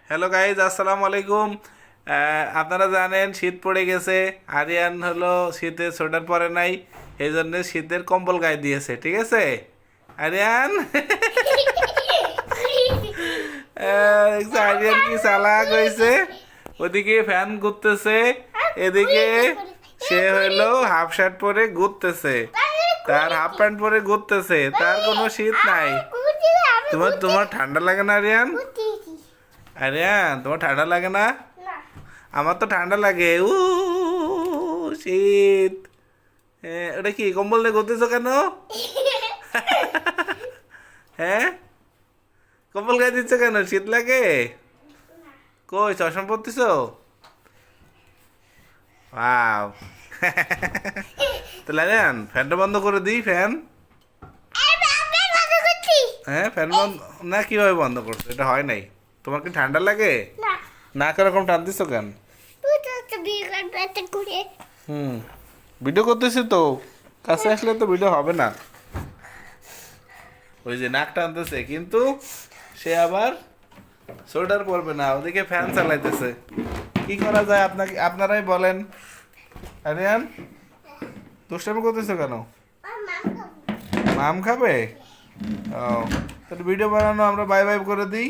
Hello guys, আসসালামু আলাইকুম। আপনারা জানেন শীত পড়ে গেছে। আরিয়ান হলো শীতে সোয়েটার পরে নাই, এই জন্য শীতের কম্বল গায়ে দিয়েছে। ঠিক আছে আরিয়ান? দেখছো আরিয়ান কি চালাক হয়েছে। ওদিকে ফ্যান ঘুরতেছে, এদিকে সে হলো হাফ শার্ট পরে ঘুরতেছে, তার হাফ প্যান্ট পরে ঘুরতেছে, তার কোনো শীত নাই। তোমার তোমার ঠান্ডা লাগে না আরিয়ান? আরিয়ান তোমার ঠান্ডা লাগে না? আমার তো ঠান্ডা লাগে। শীত। ওটা কি কম্বল নিয়ে ঘুরতেছো কেন? হ্যাঁ, কম্বল গায়ে দিচ্ছ কেন? শীত লাগে? কই চশমা পরতেছো? ওয়াও। তাহলে আরিয়ান ফ্যানটা বন্ধ করে দিই। ফ্যান, হ্যাঁ ফ্যান বন্ধ না, কিভাবে বন্ধ করছো? এটা হয় নাই। তোমার কি ঠান্ডা লাগে? না কিরকম টানতেছো কেন? হুম, ভিডিও করতেছি তো, কাছে আসলে তো ভিডিও হবে না। ওই যে নাক টানতেছে, কিন্তু সে আবার সোয়েটার পরবে না, ওদিকে ফ্যান চালাইতেছে। কি করা যায় আপনাকে, আপনারাই বলেন। আরিয়ান দুষ্টামি করতেছো কেন? মাম খাবে? ও, তাহলে ভিডিও বানানো আমরা বাই বাই করে দিই।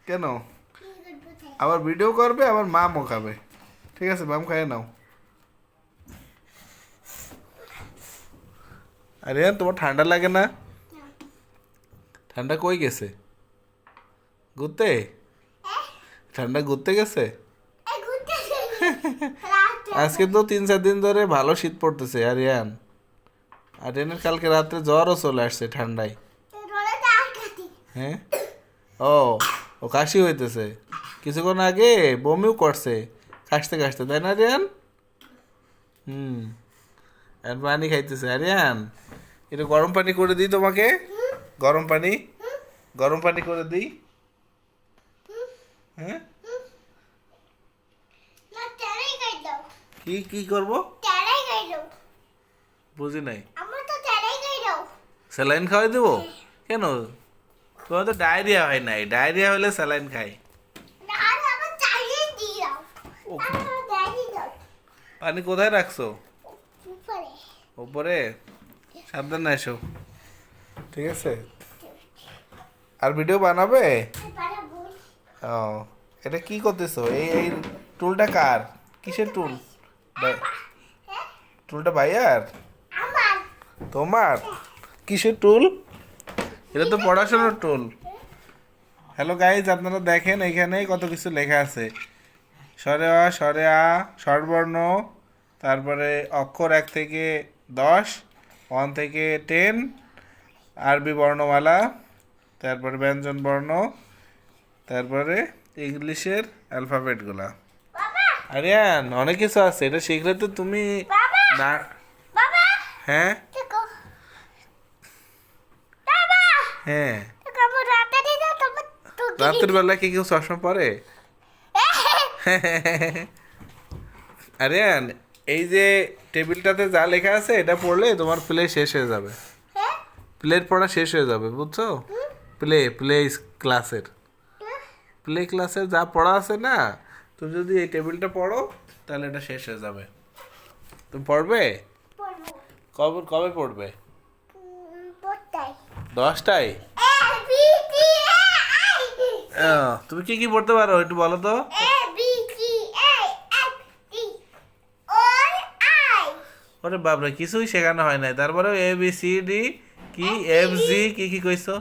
কেন? আবার ভিডিও করবে, আবার মামও খাবে। ঠিক আছে, মাম খাইয়ে নাও। আরিয়ান তোমার ঠান্ডা লাগে না? ঠান্ডা কই গেছে? ঘুরতে? ঠান্ডা ঘুরতে গেছে? আজকে তো 3-4 দিন ধরে ভালো শীত পড়তেছে আরিয়ান। আরিয়ানের কালকে রাত্রে জ্বরও চলে আসছে ঠান্ডায়। হ্যাঁ, ও ও কাশি হইতেছে, কিছুক্ষণ আগে বমিও করছে কাশতে কাশতে, তাই না আরিয়ান? হুম, আর পানি খাইতেছে আরিয়ান। এটা গরম পানি করে দিই তোমাকে। গরম পানি, গরম পানি করে দিই। হ্যাঁ, কি কি করবো? বুঝি নাই। স্যালাইন খাওয়াই দেবো? কেন? তোমার তো ডায়রিয়া হয় নাই, ডায়রিয়া হলে স্যালাইন খাই। ও, পানি কোথায় রাখছো? উপরে। সাবধানে এসো, ঠিক আছে? আর ভিডিও বানাবে? ও, এটা কি করতেছো? এই এই টুলটা কার? কিসের টুল? টুলটা ভাইয়ার? তোমার? কিসের টুল? এটা তো পড়াশোনার টুল। হ্যালো গাইজ, আপনারা দেখেন এখানে কত কিছু লেখা আছে। স্বরে অ, স্বরে আ, স্বরবর্ণ, তারপরে অক্ষর 1 থেকে 10, 1 থেকে 10, আরবি বর্ণমালা, তারপরে ব্যঞ্জন বর্ণ, তারপরে ইংলিশের অ্যালফাবেটগুলা। আরিয়ান অনেক কিছু আছে, এটা শিখলে তো তুমি না। হ্যাঁ হ্যাঁ, রাতের বেলা কি কেউ চশমা পরে? আরিয়ান এই যে টেবিলটাতে যা লেখা আছে, এটা পড়লে তোমার প্লে শেষ হয়ে যাবে। প্লের পড়া শেষ হয়ে যাবে, বুঝছো? প্লে প্লে ক্লাসের, প্লে ক্লাসের যা পড়া আছে না, তুমি যদি এই টেবিলটা পড়ো তাহলে এটা শেষ হয়ে যাবে। তুমি পড়বে? কবে কবে পড়বে? 10টায়? তুমি কি কি পড়তে পারো একটু বলো তো। ওরে বাপরে, কিছুই শেখানো হয় নাই, তারপরে ABCD কি FG কি কি কইছো?